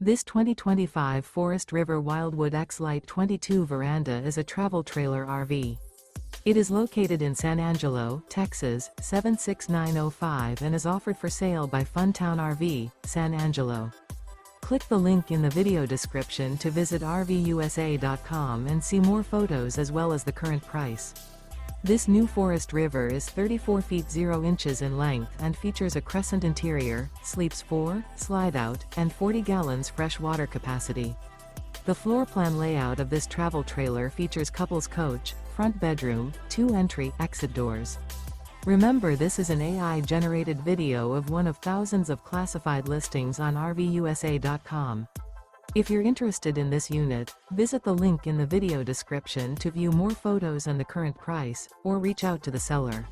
This 2025 Forest River Wildwood X-Lite 22 veranda is a travel trailer RV. It is located in San Angelo, Texas, 76905 and is offered for sale by Funtown RV, San Angelo. Click the link in the video description to visit RVUSA.com and see more photos as well as the current price. This new Forest River is 34 feet 0 inches in length and features a CRESCENT interior, sleeps 4, Slideout, and 40 gallons fresh water capacity. The floor plan layout of this travel trailer features couples coach, front bedroom, 2 entry/exit doors. Remember, this is an AI-generated video of one of thousands of classified listings on RVUSA.com. If you're interested in this unit, visit the link in the video description to view more photos and the current price, or reach out to the seller.